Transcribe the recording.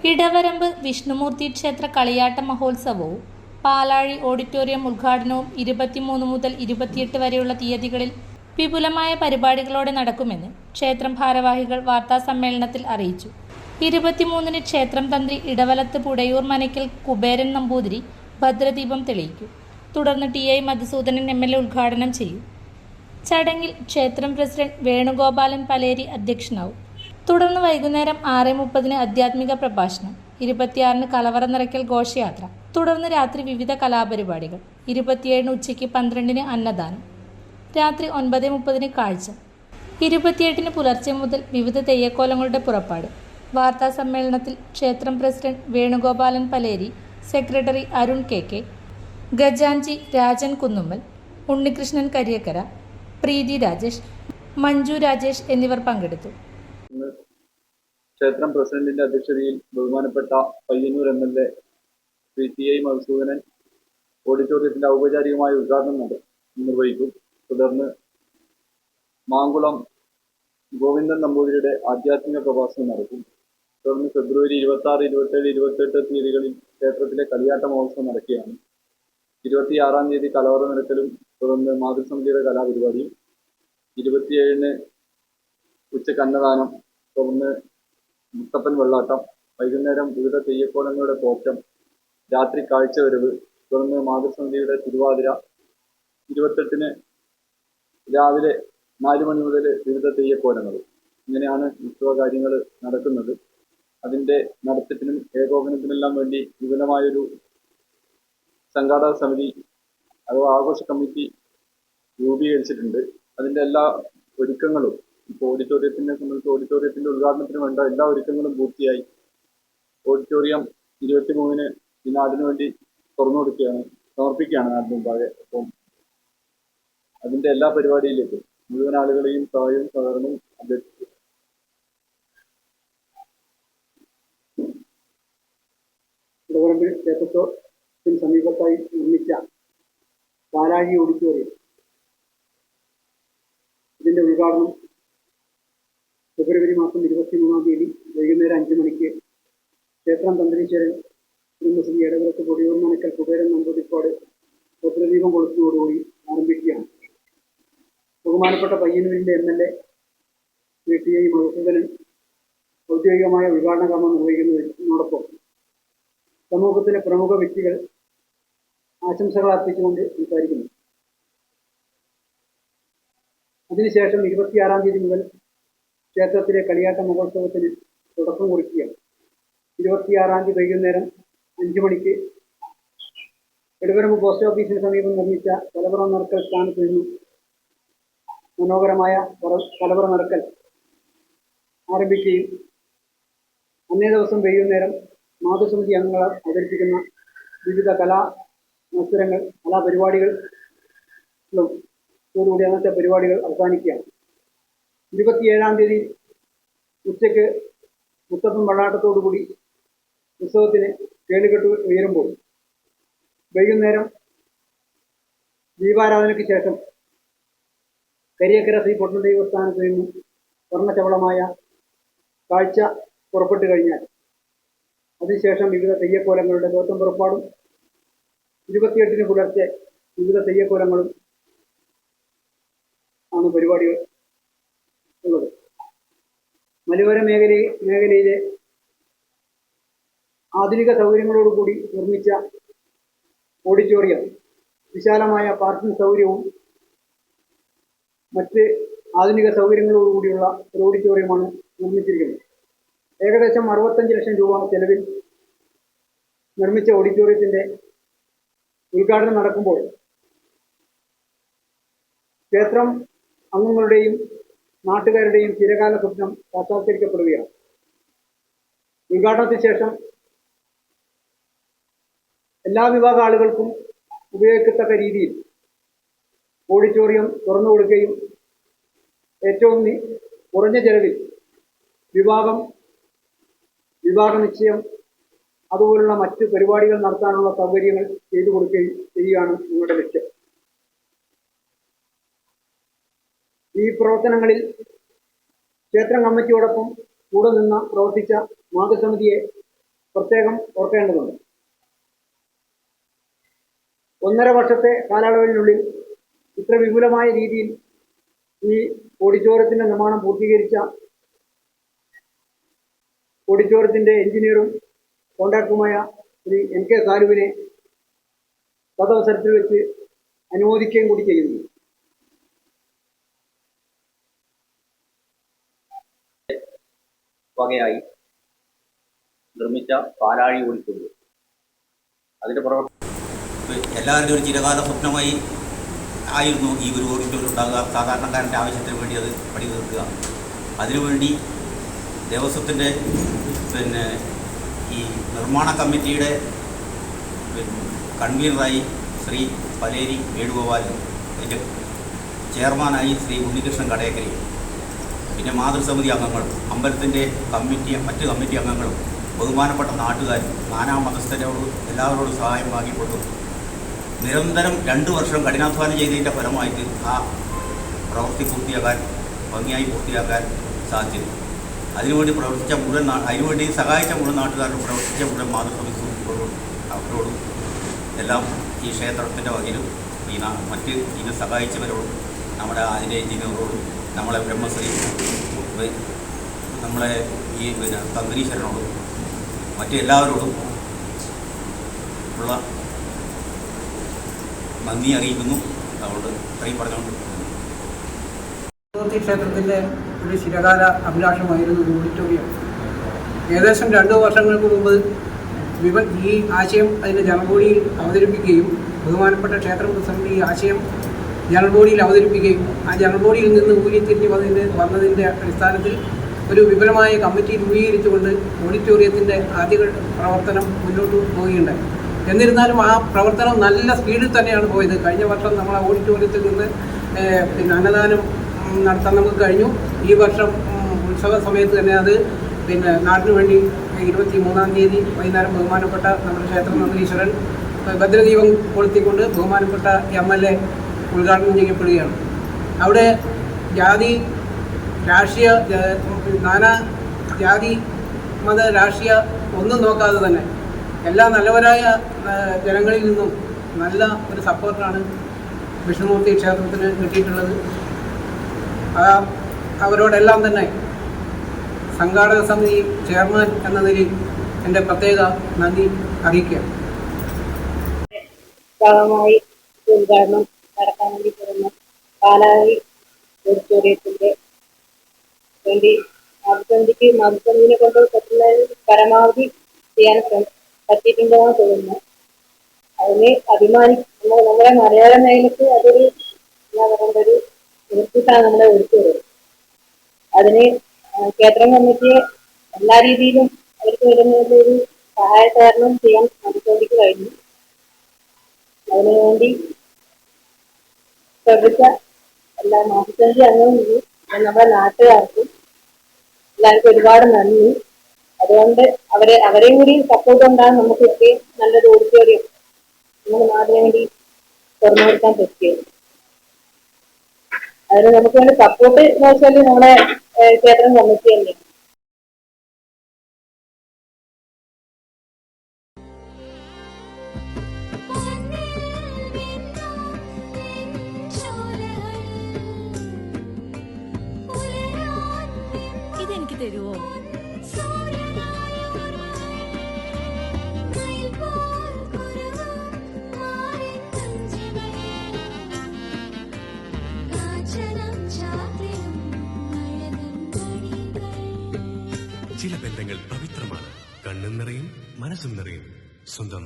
ഇടവരമ്പ് വിഷ്ണുമൂർത്തി ക്ഷേത്ര കളിയാട്ട മഹോത്സവവും പാലാഴി ഓഡിറ്റോറിയം ഉദ്ഘാടനവും 23 മുതൽ 28 വരെയുള്ള തീയതികളിൽ വിപുലമായ പരിപാടികളോടെ നടക്കുമെന്ന് ക്ഷേത്രം ഭാരവാഹികൾ വാർത്താസമ്മേളനത്തിൽ അറിയിച്ചു. 23-ന് ക്ഷേത്രം തന്ത്രി ഇടവലത്ത് പുടയൂർ മനയ്ക്കൽ കുബേരൻ നമ്പൂതിരി ഭദ്രദീപം തെളിയിക്കും. തുടർന്ന് ടി.ഐ. മധുസൂദനൻ എം.എൽ.എ. ഉദ്ഘാടനം ചെയ്യും. ചടങ്ങിൽ ക്ഷേത്രം പ്രസിഡന്റ് വേണുഗോപാലൻ പലേരി അധ്യക്ഷനാവും. തുടർന്ന് വൈകുന്നേരം 6:30-ന് ആധ്യാത്മിക പ്രഭാഷണം, 26-ന് കലവറ നിറയ്ക്കൽ ഘോഷയാത്ര, തുടർന്ന് രാത്രി വിവിധ കലാപരിപാടികൾ, 27-ന് ഉച്ചയ്ക്ക് 12-ന് അന്നദാനം, രാത്രി 9:30-ന് കാഴ്ച, 28-ന് പുലർച്ചെ മുതൽ വിവിധ തെയ്യക്കോലങ്ങളുടെ പുറപ്പാട്. വാർത്താ സമ്മേളനത്തിൽ ക്ഷേത്രം president Venugopalan Paleri, secretary Arun K, ഖജാൻജി രാജൻ കുന്നുമ്മൽ, ഉണ്ണികൃഷ്ണൻ കരിയക്കര, പ്രീതി രാജേഷ്, മഞ്ജു രാജേഷ് എന്നിവർ പങ്കെടുത്തു. ക്ഷേത്രം പ്രസിഡന്റിന്റെ അധ്യക്ഷതയിൽ ബഹുമാനപ്പെട്ട പയ്യന്നൂർ എം.എൽ.എ. ശ്രീ ടി.ഐ. മധുസൂദനൻ ഓഡിറ്റോറിയത്തിന്റെ ഔപചാരികമായ ഉദ്ഘാടനം നിർവഹിക്കും. തുടർന്ന് മാങ്കുളം ഗോവിന്ദൻ നമ്പൂതിരിയുടെ ആധ്യാത്മിക പ്രഭാഷണം നടക്കും. തുടർന്ന് ഫെബ്രുവരി 26, 27, 28 തീയതികളിൽ ക്ഷേത്രത്തിലെ കളിയാട്ട മഹോത്സവം നടക്കുകയാണ്. 26-ാം തീയതി കലവറ നിറക്കലും തുടർന്ന് മാതൃസമിതിയുടെ കലാപരിപാടിയും, 27-ന് ഉച്ചയ്ക്ക് അന്നദാനം, തുടർന്ന് മുത്തപ്പൻ വെള്ളാട്ടം, വൈകുന്നേരം വിവിധ തെയ്യക്കോലങ്ങളുടെ പോറ്റം, രാത്രി കാഴ്ചവരവ്, തുടർന്ന് മാതൃസമിതിയുടെ തിരുവാതിര, 28-ന് രാവിലെ 4 മണി മുതൽ വിവിധ തെയ്യക്കോലങ്ങൾ. ഇങ്ങനെയാണ് ഉത്സവ കാര്യങ്ങൾ നടക്കുന്നത്. അതിൻ്റെ നടത്തിപ്പിനും ഏകോപനത്തിനെല്ലാം വേണ്ടി വിപുലമായൊരു സംഘാടക സമിതി അഥവാ ആഘോഷ കമ്മിറ്റി രൂപീകരിച്ചിട്ടുണ്ട്. അതിൻ്റെ എല്ലാ ഒരുക്കങ്ങളും ഇപ്പോൾ ഓഡിറ്റോറിയത്തിനെ സംബന്ധിച്ച് ഓഡിറ്റോറിയത്തിൻ്റെ ഉദ്ഘാടനത്തിന് വേണ്ട എല്ലാ ഒരുക്കങ്ങളും പൂർത്തിയായി. ഓഡിറ്റോറിയം 23-ന് ഈ നാടിന് വേണ്ടി സമർപ്പിക്കുകയാണ് നാടിന് മുമ്പാകെ. അപ്പം അതിൻ്റെ എല്ലാ പരിപാടിയിലേക്കും മുഴുവൻ ആളുകളെയും സഹായവും സഹകരണവും അഭ്യർത്ഥിച്ചു. ഇടവരമ്പിൽ ക്ഷേത്രത്തിന് സമീപത്തായി നിർമ്മിച്ച പാലാഴി ഓഡിറ്റോറിയം, ഇതിൻ്റെ ഉദ്ഘാടനം ഫെബ്രുവരി മാസം 23-ാം തീയതി വൈകുന്നേരം 5 മണിക്ക് ക്ഷേത്രം തന്ത്രീശ്വരൻ ബ്രഹ്മശ്രീ ഇടവലത്ത് പുടയൂർ മനയ്ക്കൽ കുബേരൻ നമ്പൂതിരിപ്പാട് ഭദ്രദീപം കൊളുത്തുന്നതോടുകൂടി ആരംഭിക്കുകയാണ്. ബഹുമാനപ്പെട്ട പയ്യന്നൂരിൻ്റെ എം.എൽ.എ. ശ്രീ ടി.ഐ. മധുസൂദനൻ ഔദ്യോഗികമായ ഉദ്ഘാടന കർമ്മം നിർവഹിക്കുന്നതിനോടൊപ്പം സമൂഹത്തിലെ പ്രമുഖ വ്യക്തികൾ ആശംസകൾ അർപ്പിച്ചുകൊണ്ട് സംസാരിക്കുന്നു. അതിനുശേഷം 26-ാം തീയതി മുതൽ ക്ഷേത്രത്തിലെ കളിയാട്ട മഹോത്സവത്തിന് തുടക്കം കുറിക്കുകയാണ്. 26-ാം തീയതി വൈകുന്നേരം 5 മണിക്ക് ഇടവരമ്പ് പോസ്റ്റ് ഓഫീസിന് സമീപം നിർമ്മിച്ച കലവറ നിറക്കൽ സ്ഥാനത്ത് നിന്നും മനോഹരമായ കലവറ നിറക്കൽ ആരംഭിക്കുകയും അന്നേ ദിവസം വൈകുന്നേരം മാതൃസമിതി അംഗങ്ങൾ അവതരിപ്പിക്കുന്ന വിവിധ മത്സരങ്ങൾ, കലാപരിപാടികളോടുകൂടി അന്നത്തെ പരിപാടികൾ അവസാനിക്കുകയാണ്. 27-ാം തീയതി ഉച്ചയ്ക്ക് മുത്തപ്പൻ വെള്ളാട്ടത്തോടുകൂടി ഉത്സവത്തിന് കേളുകെട്ട് ഉയരുമ്പോൾ വൈകുന്നേരം ദീപാരാധനയ്ക്ക് ശേഷം കരിയക്കര ശ്രീ പൊട്ടൻ ദൈവസ്ഥാനത്ത് നിന്നും വർണ്ണശബളമായ കാഴ്ച പുറപ്പെട്ടു കഴിഞ്ഞാൽ അതിനുശേഷം വിവിധ തെയ്യക്കോലങ്ങളുടെ തോറ്റം പുറപ്പാടും, 28-ന് പുലർച്ചെ വിവിധ തെയ്യക്കോലങ്ങളും ആണ് പരിപാടികൾ ഉള്ളത്. മലയോര മേഖലയിലെ ആധുനിക സൗകര്യങ്ങളോടുകൂടി നിർമ്മിച്ച ഓഡിറ്റോറിയം വിശാലമായ പാർക്കിംഗ് സൗകര്യവും മറ്റ് ആധുനിക സൗകര്യങ്ങളോടുകൂടിയുള്ള ഒരു ഓഡിറ്റോറിയമാണ് നിർമ്മിച്ചിരിക്കുന്നത്. ഏകദേശം 65 ലക്ഷം രൂപ ചെലവിൽ നിർമ്മിച്ച ഓഡിറ്റോറിയത്തിൻ്റെ ഉദ്ഘാടനം നടക്കുമ്പോൾ ക്ഷേത്രം അംഗങ്ങളുടെയും നാട്ടുകാരുടെയും ചിരകാല സ്വപ്നം സാക്ഷാത്കരിക്കപ്പെടുകയാണ്. ഉദ്ഘാടനത്തിന് ശേഷം എല്ലാ വിഭാഗ ആളുകൾക്കും ഉപയോഗിക്കത്തക്ക രീതിയിൽ ഓഡിറ്റോറിയം തുറന്നു കൊടുക്കുകയും ഏറ്റവും കുറഞ്ഞ ചെലവിൽ വിവാഹ നിശ്ചയം അതുപോലുള്ള മറ്റ് പരിപാടികൾ നടത്താനുള്ള സൗകര്യങ്ങൾ ചെയ്തു കൊടുക്കുകയും ചെയ്യുകയാണ് നിങ്ങളുടെ ലക്ഷ്യം. ഈ പ്രവർത്തനങ്ങളിൽ ക്ഷേത്രം കമ്മിറ്റിയോടൊപ്പം കൂടെ നിന്ന് പ്രവർത്തിച്ച മാതൃസമിതിയെ പ്രത്യേകം ഓർക്കേണ്ടതുണ്ട്. 1.5 വർഷത്തെ കാലയളവിനുള്ളിൽ ഇത്ര വിപുലമായ രീതിയിൽ ഈ ഓഡിറ്റോറിയത്തിന്റെ നിർമ്മാണം പൂർത്തീകരിച്ച ഓഡിറ്റോറിയത്തിന്റെ എഞ്ചിനീയറും കോൺട്രാക്ടറുമായ ശ്രീ NK സാലുവിനെ തദവസരത്തിൽ വെച്ച് അനുമോദിക്കുകയും കൂടി ചെയ്യുന്നു. വകയായി നിർമ്മിച്ച പാലാഴി ഓഡിറ്റോറിയം അതിന്റെ എല്ലാവരുടെയും ഒരു ചിരകാല സ്വപ്നമായി ആയിരുന്നു ഈ ഒരു ഓഡിറ്റോറിയം ഉണ്ടാകുക. സാധാരണക്കാരൻ്റെ ആവശ്യത്തിന് വേണ്ടി അത് പണി തീർക്കുക. അതിനുവേണ്ടി ദേവസ്വത്തിൻ്റെ ഈ നിർമ്മാണ കമ്മിറ്റിയുടെ കൺവീനറായി ശ്രീ പലേരി വേണുഗോപാലും അതിൻ്റെ ചെയർമാനായി ശ്രീ ഉണ്ണികൃഷ്ണൻ കടയക്കരയും പിന്നെ മാതൃസമിതി അംഗങ്ങളും അമ്പലത്തിൻ്റെ മറ്റ് കമ്മിറ്റി അംഗങ്ങളും ബഹുമാനപ്പെട്ട നാട്ടുകാരും നാനാ മതസ്ഥരോടും എല്ലാവരോടും സഹായം വാങ്ങിക്കൊണ്ടും നിരന്തരം 2 വർഷം കഠിനാധ്വാനം ചെയ്തതിൻ്റെ ഫലമായിട്ട് ആ പ്രവൃത്തി ഭംഗിയായി പൂർത്തിയാക്കാൻ സാധിച്ചു. അതിനുവേണ്ടി പ്രവർത്തിച്ച അതിനുവേണ്ടി സഹായിച്ച മുഴുവൻ നാട്ടുകാരും പ്രവർത്തിച്ച മുഴുവൻ മാതൃസമിതിയോടും അവരോടും എല്ലാം ഈ ക്ഷേത്രത്തിൻ്റെ വകയിലും മറ്റ് ഇതിനെ സഹായിച്ചവരോടും നമ്മുടെ അതിൻ്റെ എഞ്ചിനീയറോടും നമ്മളെ ബ്രഹ്മശ്രീ നമ്മളെ ഈ തന്ത്രീശ്വരനോടും മറ്റെല്ലാവരോടും ഉള്ള നന്ദി അറിയിക്കുന്നു. അതുകൊണ്ട് ഇത്രയും പറഞ്ഞുകൊണ്ട് ക്ഷേത്രത്തിൻ്റെ ഒരു ചിരകാല അഭിലാഷമായിരുന്നു ഓഡിറ്റോറിയം. ഏകദേശം 2 വർഷങ്ങൾക്ക് മുമ്പ് ഈ ആശയം അതിൻ്റെ ജനറൽ ബോഡിയിൽ അവതരിപ്പിക്കുകയും ബഹുമാനപ്പെട്ട ക്ഷേത്രം പ്രസിഡന്റ് ഈ ആശയം ജനറൽ ബോഡിയിൽ അവതരിപ്പിക്കുകയും ആ ജനറൽ ബോഡിയിൽ നിന്ന് ഊരിത്തിരിഞ്ഞ് വന്നതിൻ്റെ അടിസ്ഥാനത്തിൽ ഒരു വിപുലമായ കമ്മിറ്റി രൂപീകരിച്ചുകൊണ്ട് ഓഡിറ്റോറിയത്തിൻ്റെ ആദ്യ പ്രവർത്തനം മുന്നോട്ട് പോവുകയുണ്ടായി. എന്നിരുന്നാലും ആ പ്രവർത്തനം നല്ല സ്പീഡിൽ തന്നെയാണ് പോയത്. കഴിഞ്ഞ വർഷം നമ്മൾ ആ ഓഡിറ്റോറിയത്തിൽ നിന്ന് അന്നദാനം നടത്താൻ നമുക്ക് കഴിഞ്ഞു. ഈ വർഷം ഉത്സവ സമയത്ത് തന്നെ അത് നാടിനു വേണ്ടി 23-ാം തീയതി വൈകുന്നേരം ബഹുമാനപ്പെട്ട നമ്മുടെ ക്ഷേത്രം നന്ദീശ്വരൻ ഭദ്രദീപം കൊളുത്തിക്കൊണ്ട് ബഹുമാനപ്പെട്ട MLA ഉദ്ഘാടനം ചെയ്യപ്പെടുകയാണ്. അവിടെ നാനാ ജാതി മത രാഷ്ട്രീയ ഒന്നും നോക്കാതെ തന്നെ എല്ലാ നല്ലവരായ ജനങ്ങളിൽ നിന്നും നല്ല ഒരു സപ്പോർട്ടാണ് വിഷ്ണുമൂർത്തി ക്ഷേത്രത്തിന് കിട്ടിയിട്ടുള്ളത്. അവരോടെല്ലാം തന്നെ സംഘാടക സമിതി ചെയർമാൻ എന്ന നിലയിൽ എൻ്റെ പ്രത്യേക നന്ദി അറിയിക്കുകയാണ്. ഭാഗമായി ഉദ്ഘാടനം നടക്കാൻ വേണ്ടി പോകുന്ന പാലാഴി ഓഡിറ്റോറിയത്തിന്റെ വേണ്ടി മാതൃസമിതിനെ കൊണ്ട് പറ്റുന്ന പരമാവധി ചെയ്യാൻ പറ്റിയിട്ടുണ്ടെന്നാണ് തോന്നുന്നത്. അതിന് നമ്മുടെ മലയാള മേഖലക്ക് അതൊരു എന്താ പറയേണ്ട ഒരു മുൻകൂട്ടാണ് നമ്മുടെ ഓഡിറ്റോറിയം. അതിന് ക്ഷേത്രം കമ്മിറ്റിയെ എല്ലാ രീതിയിലും അവർക്ക് വരുന്നതിലൊരു സഹായ സഹകരണം ചെയ്യാൻ മാതൃസമിതിക്ക് കഴിഞ്ഞു. അതിനുവേണ്ടി ശ്രദ്ധിച്ച എല്ലാ മാതൃസമിതി അംഗങ്ങളും നമ്മുടെ നാട്ടുകാർക്കും എല്ലാവർക്കും ഒരുപാട് നന്ദി. അതുകൊണ്ട് അവരെയും കൂടി സപ്പോർട്ട് കൊണ്ടാണ് നമുക്ക് ഇത്രയും നല്ലൊരു ഓഡിറ്റോറിയം നമ്മുടെ നാടിന് വേണ്ടി തുറന്നു കൊടുക്കാൻ പറ്റിയത്. അതിന് നമുക്ക് വേണ്ടി സപ്പോർട്ട് എന്ന് വെച്ചാൽ നമ്മുടെ ക്ഷേത്രം കമ്മിറ്റി തന്നെയാണ്. ഇതെനിക്ക് തരുമോ? ചില ബന്ധങ്ങൾ പവിത്രമാണ്. കണ്ണും നിറയും മനസ്സും നിറയും. സ്വന്തം